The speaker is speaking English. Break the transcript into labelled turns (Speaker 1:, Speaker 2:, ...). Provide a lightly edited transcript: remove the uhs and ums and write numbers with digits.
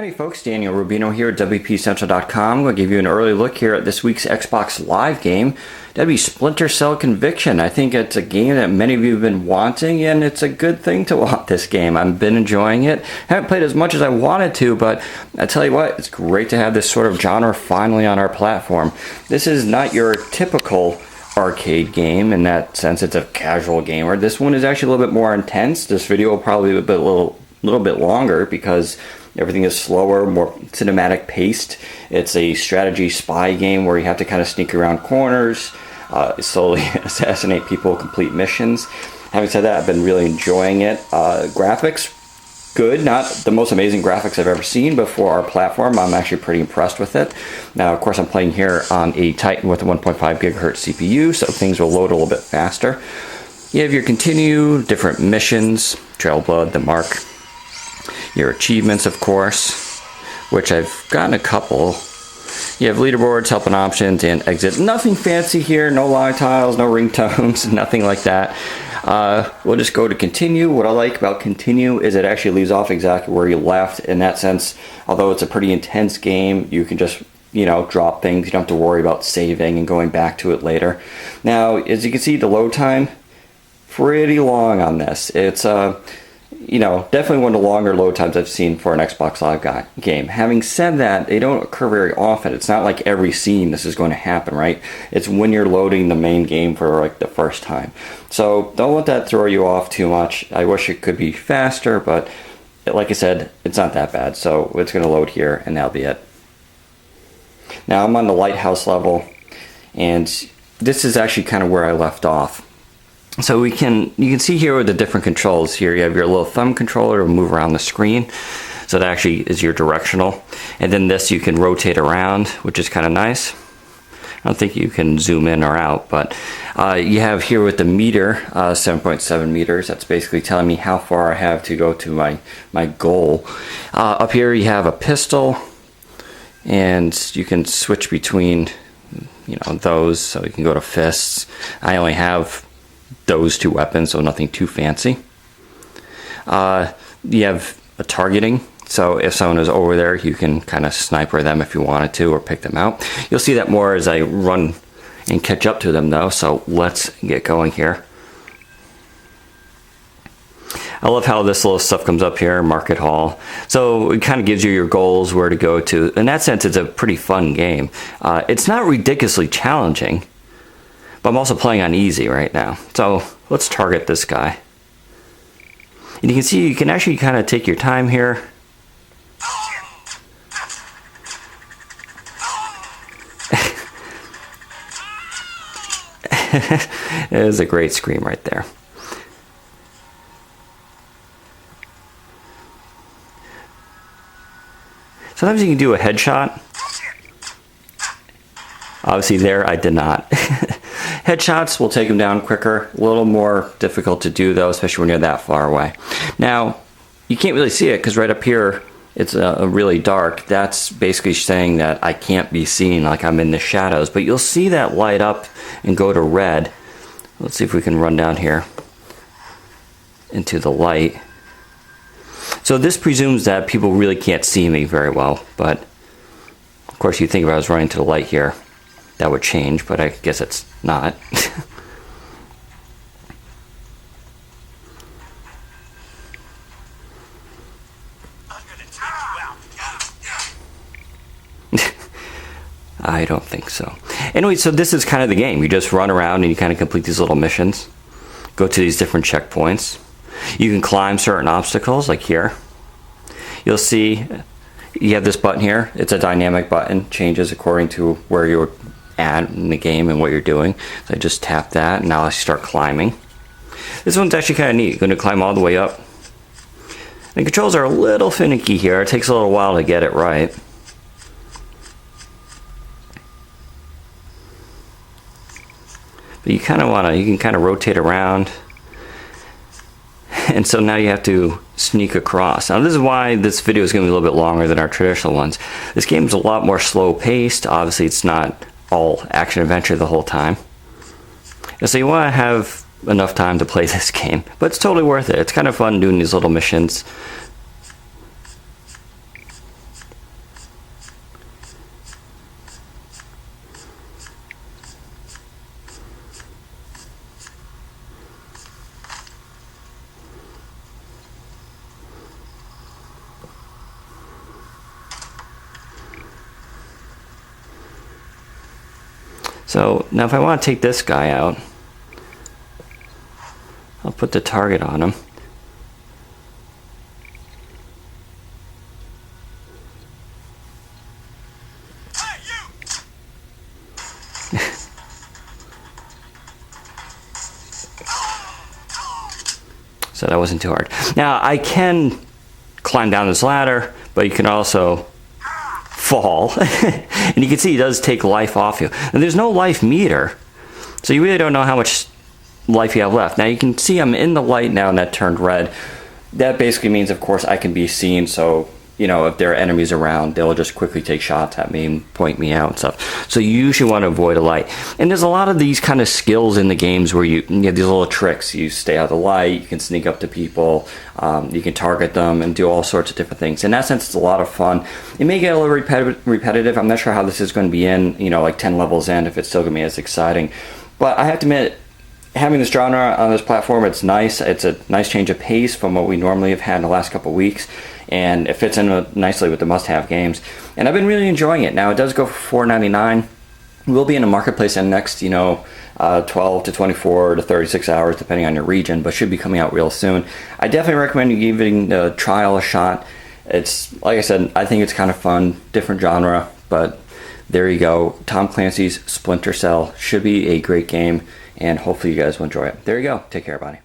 Speaker 1: Howdy folks, Daniel Rubino here at WPCentral.com. I'm going to give you an early look here at this week's Xbox Live game. That'd be Splinter Cell Conviction. I think it's a game that many of you have been wanting, and it's a good thing to want this game. I've been enjoying it. Haven't played as much as I wanted to, but I tell you what, it's great to have this sort of genre finally on our platform. This is not your typical arcade game in that sense. It's a casual gamer. This one is actually a little bit more intense. This video will probably be a little bit longer because everything is slower, more cinematic paced. It's a strategy spy game where you have to kind of sneak around corners, slowly assassinate people, complete missions. Having said that, I've been really enjoying it. Graphics, good. Not the most amazing graphics I've ever seen, but for our platform, I'm actually pretty impressed with it. Now, of course, I'm playing here on a Titan with a 1.5 gigahertz CPU, so things will load a little bit faster. You have your continue, different missions, Trail of Blood, the Mark, your achievements, of course, which I've gotten a couple. You have leaderboards, help and options, and exit. Nothing fancy here, no line tiles, no ringtones, nothing like that. We'll just go to continue. What I like about continue is it actually leaves off exactly where you left. In that sense, although it's a pretty intense game, you can just, drop things. You don't have to worry about saving and going back to it later. Now, as you can see, the load time, pretty long on this. It's definitely one of the longer load times I've seen for an Xbox Live game. Having said that, they don't occur very often. It's not like every scene this is going to happen, right? It's when you're loading the main game for like the first time. So don't let that throw you off too much. I wish it could be faster, but like I said, it's not that bad. So it's going to load here, and that'll be it. Now I'm on the lighthouse level, and this is actually kind of where I left off. So you can see here with the different controls here, you have your little thumb controller to move around the screen. So that actually is your directional. And then this you can rotate around, which is kind of nice. I don't think you can zoom in or out, but you have here with the meter, 7.7 meters. That's basically telling me how far I have to go to my goal. Up here you have a pistol, and you can switch between those, so you can go to fists. I only have those two weapons, so nothing too fancy. You have a targeting, so if someone is over there, you can kind of sniper them if you wanted to, or pick them out. You'll see that more as I run and catch up to them though, so let's get going here. I love how this little stuff comes up here, Market Hall. So it kind of gives you your goals, where to go to. In that sense, it's a pretty fun game. It's not ridiculously challenging, but I'm also playing on easy right now. So let's target this guy. And you can see you can actually kind of take your time here. It is a great scream right there. Sometimes you can do a headshot. Obviously there I did not. Headshots will take them down quicker. A little more difficult to do though, especially when you're that far away. Now, you can't really see it because right up here it's really dark. That's basically saying that I can't be seen, like I'm in the shadows. But you'll see that light up and go to red. Let's see if we can run down here into the light. So this presumes that people really can't see me very well. But of course you think if I was running to the light here, that would change, but I guess it's not. I don't think so. Anyway, so this is kind of the game. You just run around and you kind of complete these little missions. Go to these different checkpoints. You can climb certain obstacles, like here. You'll see you have this button here. It's a dynamic button. Changes according to where you're at in the game and what you're doing. So I just tap that, and now I start climbing. This one's actually kind of neat. You're going to climb all the way up. The controls are a little finicky here. It takes a little while to get it right. But you can kind of rotate around. And so now you have to sneak across. Now this is why this video is going to be a little bit longer than our traditional ones. This game is a lot more slow paced. Obviously it's not all action adventure the whole time. And so you want to have enough time to play this game, but it's totally worth it. It's kind of fun doing these little missions. So now if I want to take this guy out, I'll put the target on him. So that wasn't too hard. Now I can climb down this ladder, but you can also fall. And you can see he does take life off you. And there's no life meter, so you really don't know how much life you have left. Now you can see I'm in the light now and that turned red. That basically means, of course, I can be seen, so you know, if there are enemies around, they'll just quickly take shots at me and point me out and stuff. So you usually want to avoid a light. And there's a lot of these kind of skills in the games where you get these little tricks. You stay out of the light, you can sneak up to people, you can target them and do all sorts of different things. In that sense, it's a lot of fun. It may get a little repetitive. I'm not sure how this is going to be in, you know, like 10 levels in, if it's still going to be as exciting. But I have to admit, having this genre on this platform, it's nice. It's a nice change of pace from what we normally have had in the last couple of weeks, and it fits in nicely with the must-have games. And I've been really enjoying it. Now, it does go for $4.99. We'll be in the marketplace in the next, 12 to 24 to 36 hours, depending on your region, but should be coming out real soon. I definitely recommend you giving the trial a shot. It's, like I said, I think it's kind of fun, different genre, but there you go. Tom Clancy's Splinter Cell should be a great game, and hopefully you guys will enjoy it. There you go. Take care, everybody.